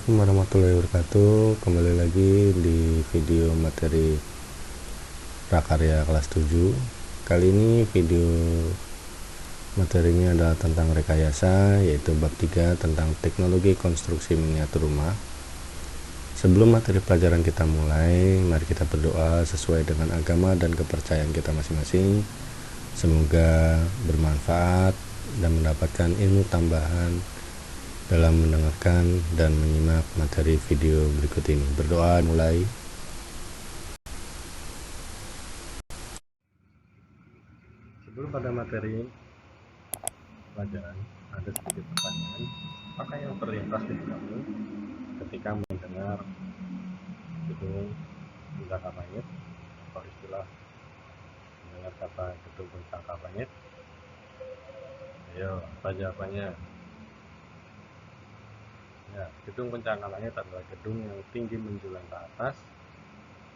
Assalamualaikum warahmatullahi wabarakatuh. Kembali lagi di video materi prakarya kelas 7. Kali ini video materinya adalah tentang rekayasa, yaitu bab 3 tentang teknologi konstruksi miniatur rumah. Sebelum materi pelajaran kita mulai, mari kita berdoa sesuai dengan agama dan kepercayaan kita masing-masing. Semoga bermanfaat dan mendapatkan ilmu tambahan dalam mendengarkan dan menyimak materi video berikut ini. Berdoa mulai. Sebelum pada materi pelajaran, ada sedikit pertanyaan. Apakah yang terlintas di kamu ketika mendengar gedung pencakar langit atau istilah mendengar kata gedung pencakar langit? Ayo, apa jawabannya? Ya, gedung pencakar langit adalah gedung yang tinggi menjulang ke atas,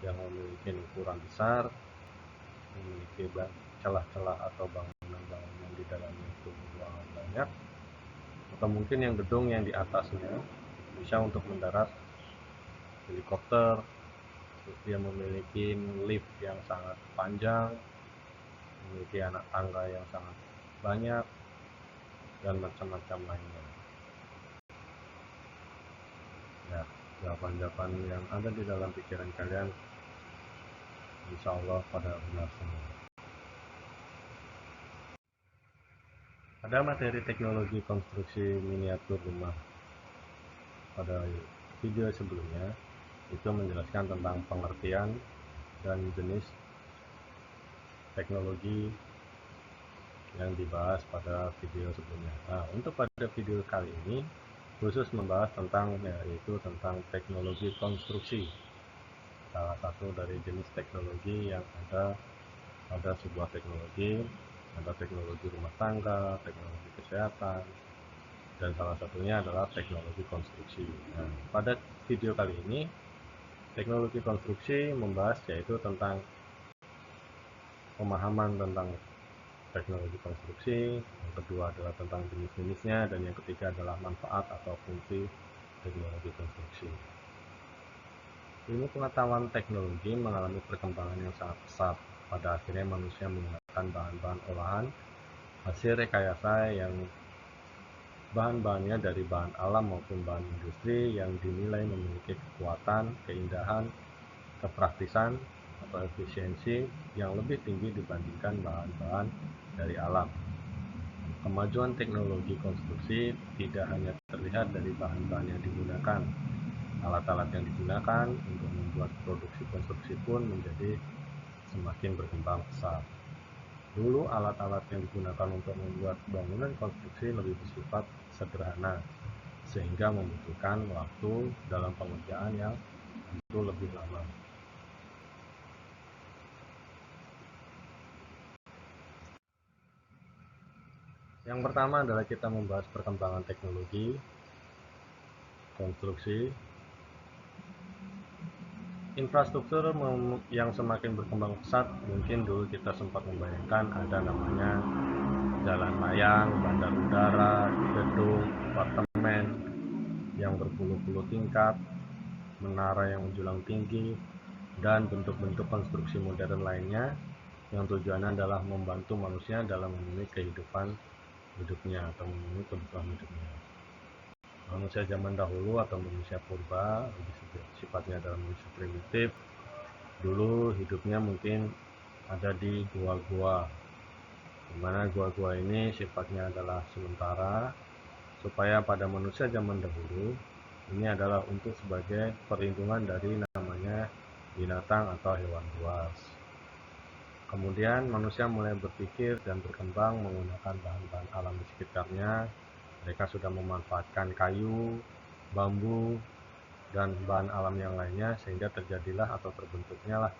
yang memiliki ukuran besar, memiliki celah-celah atau bangunan-bangunan di dalamnya itu ruangan banyak, atau mungkin yang gedung yang di atasnya bisa untuk mendarat helikopter, dia memiliki lift yang sangat panjang, memiliki anak tangga yang sangat banyak, dan macam-macam lainnya. Ya, jawaban-jawaban yang ada di dalam pikiran kalian insya Allah pada benar semua. Pada materi teknologi konstruksi miniatur rumah pada video sebelumnya itu menjelaskan tentang pengertian dan jenis teknologi yang dibahas pada video sebelumnya. Nah, untuk pada video kali ini khusus membahas tentang yaitu tentang teknologi konstruksi, salah satu dari jenis teknologi yang ada pada sebuah teknologi. Ada teknologi rumah tangga, teknologi kesehatan, dan salah satunya adalah teknologi konstruksi. Nah, pada video kali ini teknologi konstruksi membahas yaitu tentang pemahaman tentang teknologi konstruksi, yang kedua adalah tentang jenis-jenisnya, dan yang ketiga adalah manfaat atau fungsi teknologi konstruksi. Ilmu pengetahuan teknologi mengalami perkembangan yang sangat pesat. Pada akhirnya manusia menggunakan bahan-bahan olahan hasil rekayasa yang bahan-bahannya dari bahan alam maupun bahan industri yang dinilai memiliki kekuatan, keindahan, kepraktisan, atau efisiensi yang lebih tinggi dibandingkan bahan-bahan dari alam. Kemajuan teknologi konstruksi tidak hanya terlihat dari bahan-bahan yang digunakan. Alat-alat yang digunakan untuk membuat produksi konstruksi pun menjadi semakin berkembang pesat. Dulu alat-alat yang digunakan untuk membuat bangunan konstruksi lebih bersifat sederhana, sehingga membutuhkan waktu dalam pengerjaan yang tentu lebih lama. Yang pertama adalah kita membahas perkembangan teknologi konstruksi. Infrastruktur yang semakin berkembang pesat, mungkin dulu kita sempat membayangkan ada namanya jalan layang, bandar udara, gedung, apartemen yang berpuluh-puluh tingkat, menara yang menjulang tinggi, dan bentuk-bentuk konstruksi modern lainnya yang tujuannya adalah membantu manusia dalam memenuhi kehidupan hidupnya atau memenuhi kebutuhan hidupnya. Manusia zaman dahulu atau manusia purba, sifatnya adalah manusia primitif, dulu hidupnya mungkin ada di gua-gua, di mana gua-gua ini sifatnya adalah sementara, supaya pada manusia zaman dahulu ini adalah untuk sebagai perlindungan dari namanya binatang atau hewan buas. Kemudian manusia mulai berpikir dan berkembang menggunakan bahan-bahan alam di sekitarnya. Mereka sudah memanfaatkan kayu, bambu, dan bahan alam yang lainnya, sehingga terjadilah atau terbentuknya lah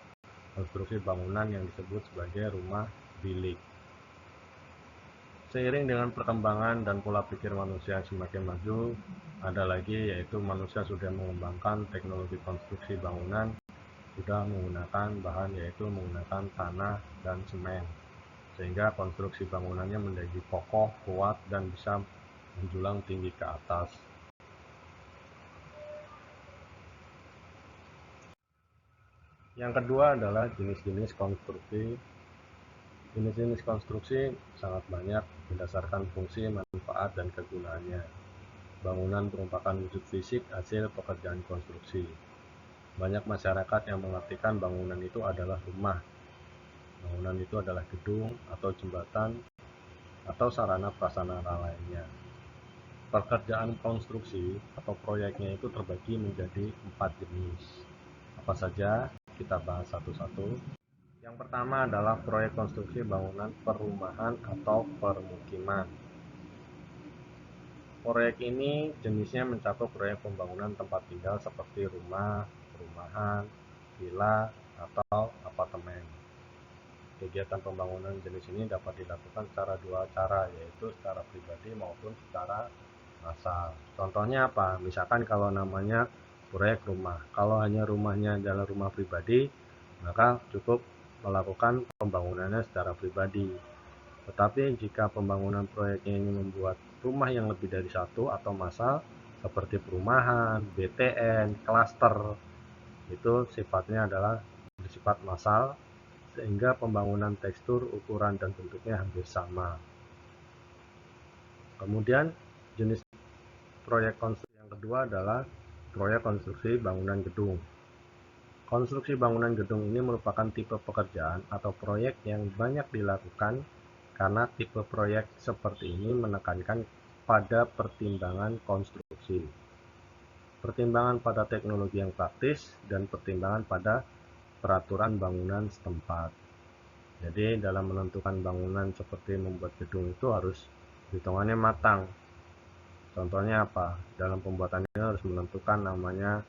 konstruksi bangunan yang disebut sebagai rumah bilik. Seiring dengan perkembangan dan pola pikir manusia yang semakin maju, ada lagi yaitu manusia sudah mengembangkan teknologi konstruksi bangunan, sudah menggunakan bahan yaitu menggunakan tanah dan semen, sehingga konstruksi bangunannya menjadi kokoh, kuat, dan bisa menjulang tinggi ke atas. Yang kedua adalah jenis-jenis konstruksi. Jenis-jenis konstruksi sangat banyak berdasarkan fungsi, manfaat, dan kegunaannya. Bangunan merupakan wujud fisik hasil pekerjaan konstruksi. Banyak masyarakat yang mengartikan bangunan itu adalah rumah. Bangunan itu adalah gedung atau jembatan atau sarana prasarana lainnya. Pekerjaan konstruksi atau proyeknya itu terbagi menjadi 4 jenis. Apa saja? Kita bahas satu-satu. Yang pertama adalah proyek konstruksi bangunan perumahan atau permukiman. Proyek ini jenisnya mencakup proyek pembangunan tempat tinggal seperti rumah, perumahan, villa, atau apartemen. Kegiatan pembangunan jenis ini dapat dilakukan secara dua cara, yaitu secara pribadi maupun secara massal. Contohnya apa? Misalkan kalau namanya proyek rumah, kalau hanya rumahnya adalah rumah pribadi, maka cukup melakukan pembangunannya secara pribadi. Tetapi jika pembangunan proyeknya ini membuat rumah yang lebih dari satu atau massal, seperti perumahan, BTN, klaster, itu sifatnya adalah bersifat massal, sehingga pembangunan tekstur, ukuran, dan bentuknya hampir sama. Kemudian jenis proyek konstruksi yang kedua adalah proyek konstruksi bangunan gedung. Konstruksi bangunan gedung ini merupakan tipe pekerjaan atau proyek yang banyak dilakukan karena tipe proyek seperti ini menekankan pada pertimbangan konstruksi, pertimbangan pada teknologi yang praktis, dan pertimbangan pada peraturan bangunan setempat. Jadi dalam menentukan bangunan seperti membuat gedung itu harus hitungannya matang. Contohnya apa? Dalam pembuatan ini harus menentukan namanya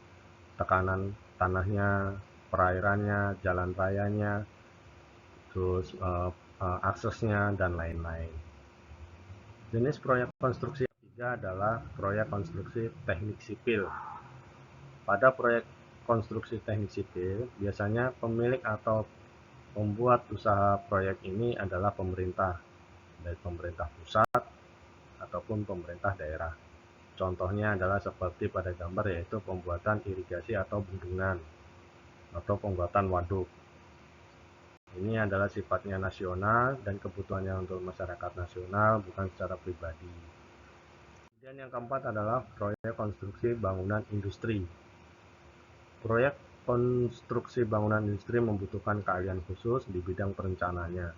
tekanan tanahnya, perairannya, jalan rayanya, terus aksesnya, dan lain-lain. Jenis proyek konstruksi yang ketiga adalah proyek konstruksi teknik sipil. Pada proyek konstruksi teknik sipil, biasanya pemilik atau pembuat usaha proyek ini adalah pemerintah, baik pemerintah pusat ataupun pemerintah daerah. Contohnya adalah seperti pada gambar, yaitu pembuatan irigasi atau bendungan atau pembuatan waduk. Ini adalah sifatnya nasional dan kebutuhannya untuk masyarakat nasional, bukan secara pribadi. Kemudian yang keempat adalah proyek konstruksi bangunan industri. Proyek konstruksi bangunan industri membutuhkan keahlian khusus di bidang perencanaannya,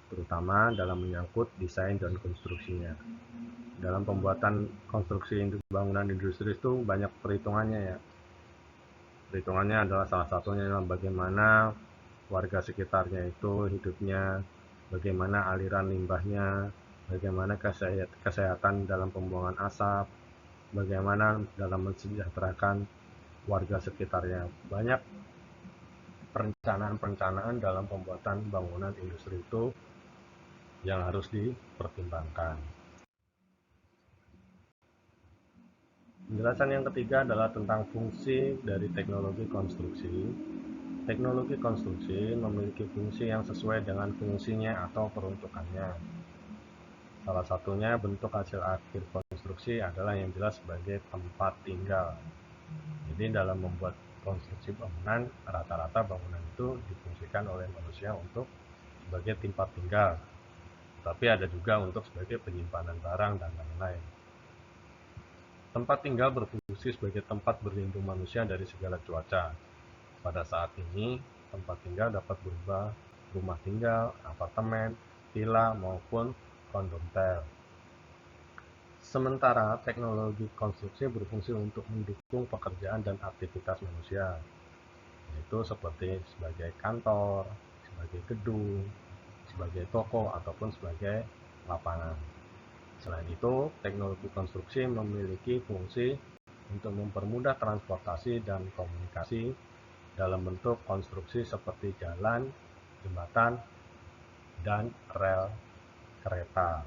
terutama dalam menyangkut desain dan konstruksinya. Dalam pembuatan konstruksi bangunan industri itu banyak perhitungannya ya. Perhitungannya adalah salah satunya bagaimana warga sekitarnya itu hidupnya, bagaimana aliran limbahnya, bagaimana kesehatan dalam pembuangan asap, bagaimana dalam mensejahterakan warga sekitarnya. Banyak perencanaan-perencanaan dalam pembuatan bangunan industri itu yang harus dipertimbangkan. Penjelasan yang ketiga adalah tentang fungsi dari teknologi konstruksi. Teknologi konstruksi memiliki fungsi yang sesuai dengan fungsinya atau peruntukannya. Salah satunya bentuk hasil akhir konstruksi adalah yang jelas sebagai tempat tinggal. Jadi dalam membuat konstruksi bangunan, rata-rata bangunan itu difungsikan oleh manusia untuk sebagai tempat tinggal. Tapi ada juga untuk sebagai penyimpanan barang dan lain-lain. Tempat tinggal berfungsi sebagai tempat berlindung manusia dari segala cuaca. Pada saat ini, tempat tinggal dapat berupa rumah tinggal, apartemen, villa, maupun kondomtel. Sementara teknologi konstruksi berfungsi untuk mendukung pekerjaan dan aktivitas manusia, yaitu seperti sebagai kantor, sebagai gedung, sebagai toko, ataupun sebagai lapangan. Selain itu, teknologi konstruksi memiliki fungsi untuk mempermudah transportasi dan komunikasi dalam bentuk konstruksi seperti jalan, jembatan, dan rel kereta.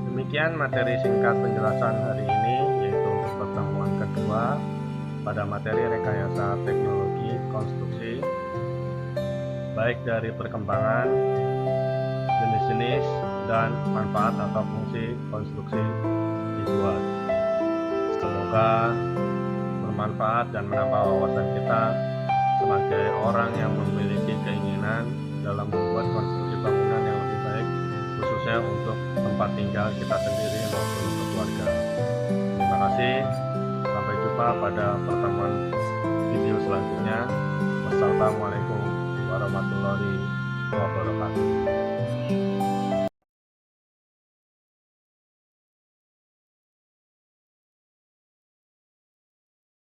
Demikian materi singkat penjelasan hari ini, yaitu untuk pertemuan kedua pada materi rekayasa teknologi konstruksi, baik dari perkembangan, jenis-jenis, dan manfaat atau fungsi konstruksi dibuat. Semoga bermanfaat dan menambah wawasan kita sebagai orang yang memiliki keinginan dalam membuat konstruksi bangunan yang lebih baik, khususnya untuk tempat tinggal kita sendiri maupun untuk keluarga. Terima kasih, sampai jumpa pada pertemuan video selanjutnya. Wassalamualaikum warahmatullahi wabarakatuh.